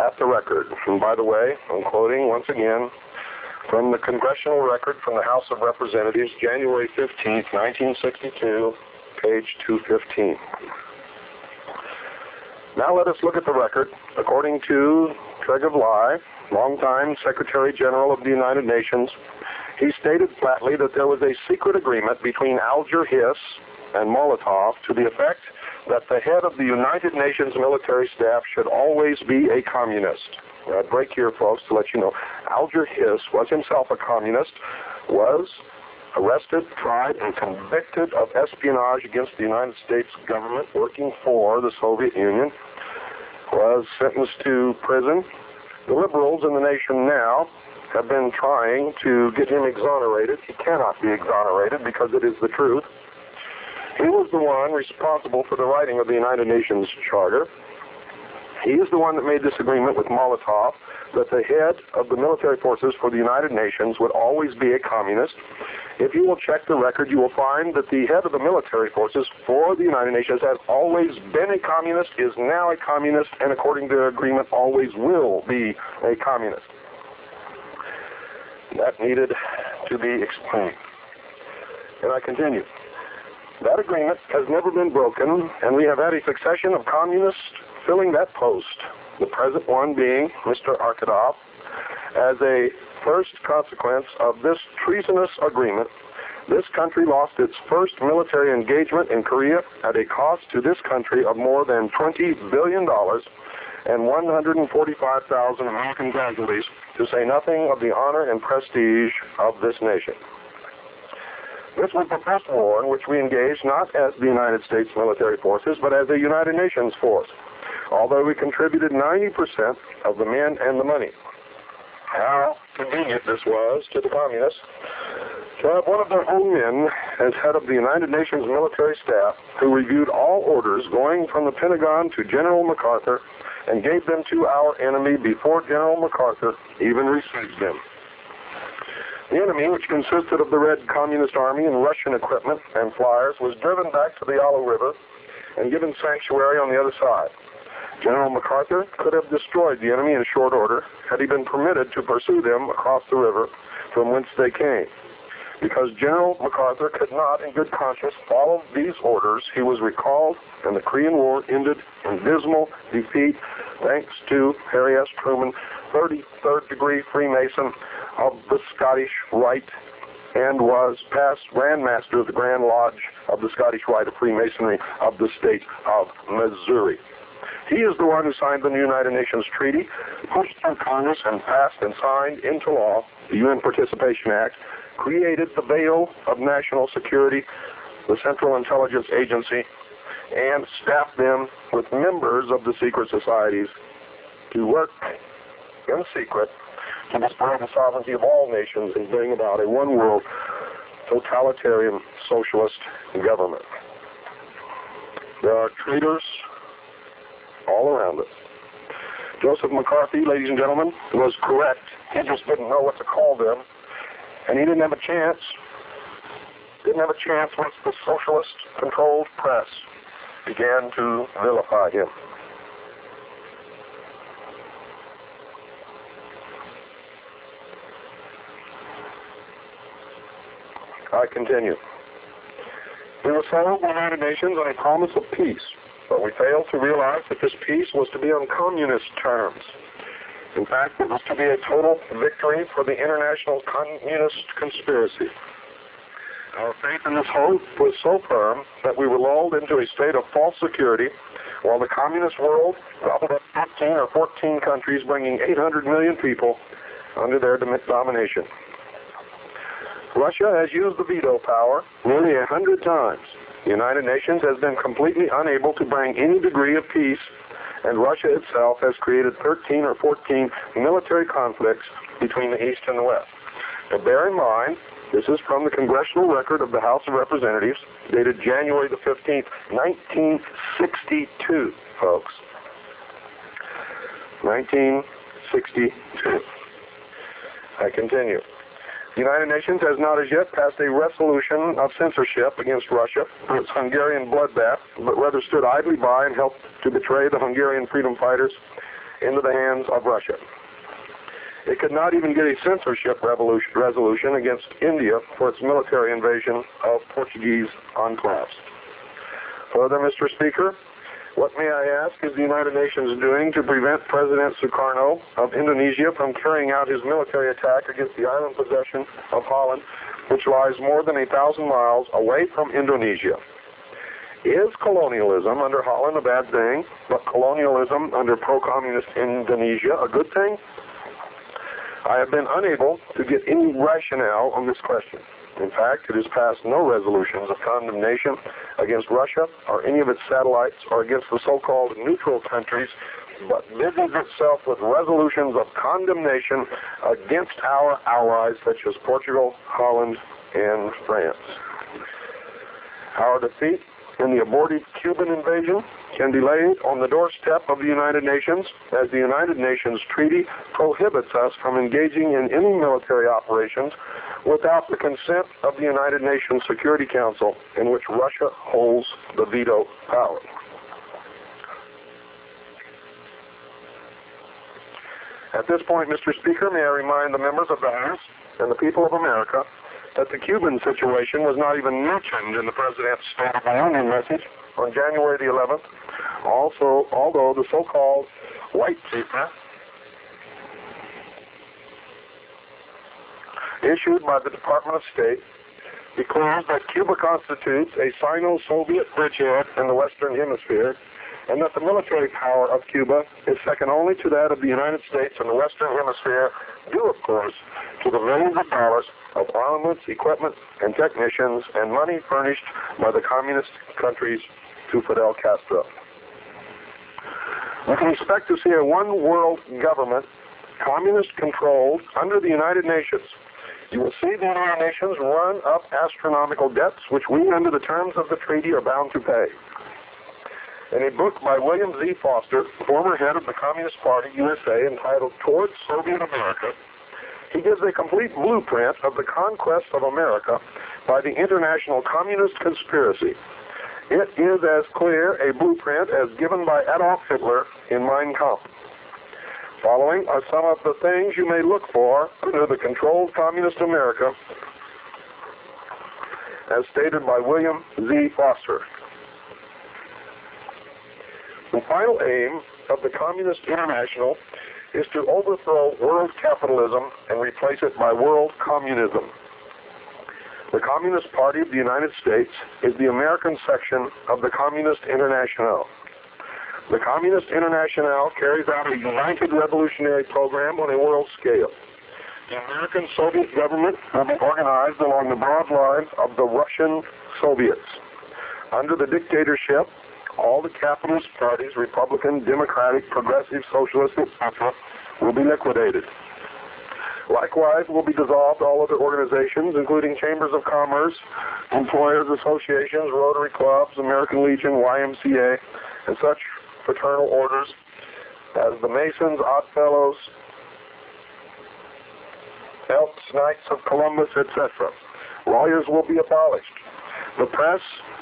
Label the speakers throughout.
Speaker 1: at the record. And by the way, I'm quoting once again from the congressional record from the House of Representatives, January 15th, 1962, page 215. Now let us look at the record. According to Treason, longtime Secretary General of the United Nations, he stated flatly that there was a secret agreement between Alger Hiss and Molotov to the effect that the head of the United Nations military staff should always be a communist. I'd break here, folks, to let you know, Alger Hiss was himself a communist, was arrested, tried, and convicted of espionage against the United States government working for the Soviet Union, was sentenced to prison. The liberals in the nation now have been trying to get him exonerated. He cannot be exonerated because it is the truth. He was the one responsible for the writing of the United Nations Charter. He is the one that made this agreement with Molotov that the head of the military forces for the United Nations would always be a communist. If you will check the record, you will find that the head of the military forces for the United Nations has always been a communist, is now a communist, and according to the agreement, always will be a communist. That needed to be explained. And I continue. That agreement has never been broken, and we have had a succession of communists filling that post, the present one being Mr. Arkadov. As a first consequence of this treasonous agreement, this country lost its first military engagement in Korea at a cost to this country of more than $20 billion and 145,000 American casualties, to say nothing of the honor and prestige of this nation. This was the first war in which we engaged not as the United States military forces, but as a United Nations force, although we contributed 90% of the men and the money. How convenient this was to the communists to have one of their own men as head of the United Nations military staff, who reviewed all orders going from the Pentagon to General MacArthur and gave them to our enemy before General MacArthur even received them. The enemy, which consisted of the Red Communist Army and Russian equipment and flyers, was driven back to the Yalu River and given sanctuary on the other side. General MacArthur could have destroyed the enemy in short order had he been permitted to pursue them across the river from whence they came. Because General MacArthur could not, in good conscience, follow these orders, he was recalled, and the Korean War ended in dismal defeat thanks to Harry S. Truman, 33rd degree Freemason of the Scottish Rite, and was past Grand Master of the Grand Lodge of the Scottish Rite of Freemasonry of the state of Missouri. He is the one who signed the United Nations Treaty, pushed through Congress, and passed and signed into law the UN Participation Act, created the Veil of National Security, the Central Intelligence Agency, and staffed them with members of the secret societies to work in secret to destroy the sovereignty of all nations and bring about a one-world totalitarian socialist government. There are traitors all around us. Joseph McCarthy, ladies and gentlemen, was correct. He just didn't know what to call them, and he didn't have a chance. Once the socialist-controlled press began to vilify him. I continue. We were sold the United Nations on a promise of peace, but we failed to realize that this peace was to be on communist terms. In fact, it was to be a total victory for the international communist conspiracy. Our faith in this hope was so firm that we were lulled into a state of false security while the communist world gobbled up 15 or 14 countries, bringing 800 million people under their domination. Russia has used the veto power nearly 100 times. The United Nations has been completely unable to bring any degree of peace, and Russia itself has created 13 or 14 military conflicts between the East and the West. But bear in mind, this is from the congressional record of the House of Representatives, dated January the 15th, 1962, folks. 1962. I continue. The United Nations has not as yet passed a resolution of censorship against Russia for its Hungarian bloodbath, but rather stood idly by and helped to betray the Hungarian freedom fighters into the hands of Russia. It could not even get a censorship resolution against India for its military invasion of Portuguese enclaves. Further, Mr. Speaker, what, may I ask, is the United Nations doing to prevent President Sukarno of Indonesia from carrying out his military attack against the island possession of Holland, which lies more than 1,000 miles away from Indonesia? Is colonialism under Holland a bad thing, but colonialism under pro-communist Indonesia a good thing? I have been unable to get any rationale on this question. In fact, it has passed no resolutions of condemnation against Russia or any of its satellites or against the so-called neutral countries, but busies itself with resolutions of condemnation against our allies such as Portugal, Holland, and France. Our defeat in the abortive Cuban invasion can be laid on the doorstep of the United Nations, as the United Nations Treaty prohibits us from engaging in any military operations without the consent of the United Nations Security Council, in which Russia holds the veto power. At this point, Mr. Speaker, may I remind the members of the House and the people of America that the Cuban situation was not even mentioned in the President's State of the Union message on January the 11th. Also, although the so-called white paper issued by the Department of State declares that Cuba constitutes a Sino-Soviet bridgehead in the Western Hemisphere, and that the military power of Cuba is second only to that of the United States in the Western Hemisphere, due, of course, to the millions of dollars of armaments, equipment, and technicians, and money furnished by the communist countries to Fidel Castro. We can expect to see a one-world government, communist-controlled, under the United Nations. You will see the United Nations run up astronomical debts, which we, under the terms of the treaty, are bound to pay. In a book by William Z. Foster, former head of the Communist Party, USA, entitled Towards Soviet America, he gives a complete blueprint of the conquest of America by the international communist conspiracy. It is as clear a blueprint as given by Adolf Hitler in Mein Kampf. Following are some of the things you may look for under the controlled communist America, as stated by William Z. Foster. The final aim of the Communist International is to overthrow world capitalism and replace it by world communism. The Communist Party of the United States is the American section of the Communist International. The Communist International carries out a united revolutionary program on a world scale. The American Soviet government will be organized along the broad lines of the Russian Soviets. Under the dictatorship, all the capitalist parties, Republican, Democratic, Progressive, Socialist, etc., will be liquidated. Likewise, will be dissolved all other organizations, including chambers of commerce, employers associations, Rotary clubs, American Legion, YMCA, and such fraternal orders as the Masons, Oddfellows, Elks, Knights of Columbus, etc. Lawyers will be abolished. The press,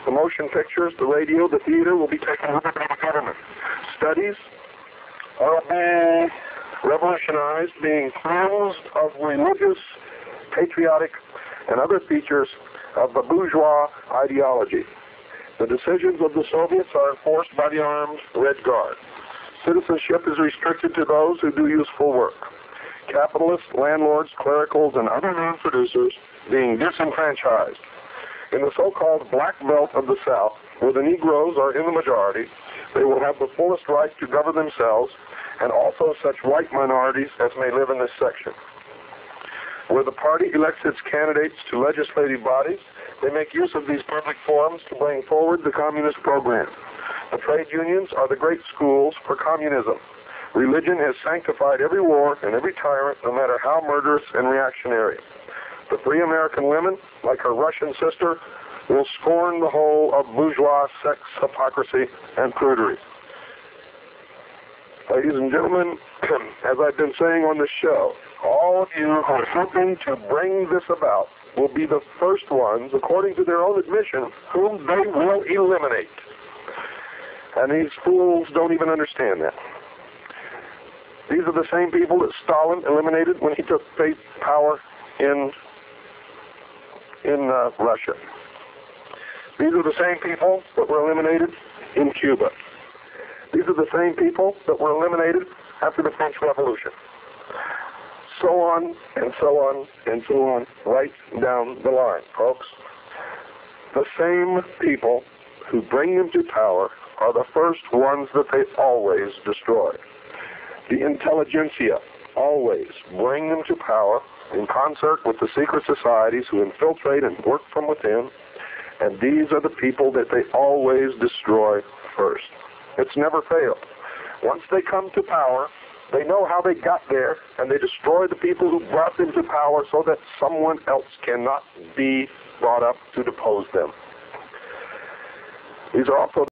Speaker 1: the motion pictures, the radio, the theater will be taken over by the government. Studies are being revolutionized, being cleansed of religious, patriotic, and other features of the bourgeois ideology. The decisions of the Soviets are enforced by the armed Red Guard. Citizenship is restricted to those who do useful work. Capitalists, landlords, clericals, and other non-producers being disenfranchised. In the so-called Black Belt of the South, where the Negroes are in the majority, they will have the fullest right to govern themselves, and also such white minorities as may live in this section. Where the party elects its candidates to legislative bodies, they make use of these public forums to bring forward the communist program. The trade unions are the great schools for communism. Religion has sanctified every war and every tyrant, no matter how murderous and reactionary. The free American women, like her Russian sister, will scorn the whole of bourgeois sex hypocrisy and prudery. Ladies and gentlemen, as I've been saying on this show, all of you who are helping to bring this about will be the first ones, according to their own admission, whom they will eliminate. And these fools don't even understand that. These are the same people that Stalin eliminated when he took power in Russia. These are the same people that were eliminated in Cuba. These are the same people that were eliminated after the French Revolution. So on and so on and so on, right down the line, folks. The same people who bring them to power are the first ones that they always destroy. The intelligentsia always bring them to power in concert with the secret societies who infiltrate and work from within, and these are the people that they always destroy first. It's never failed. Once they come to power, they know how they got there, and they destroy the people who brought them to power so that someone else cannot be brought up to depose them. These are also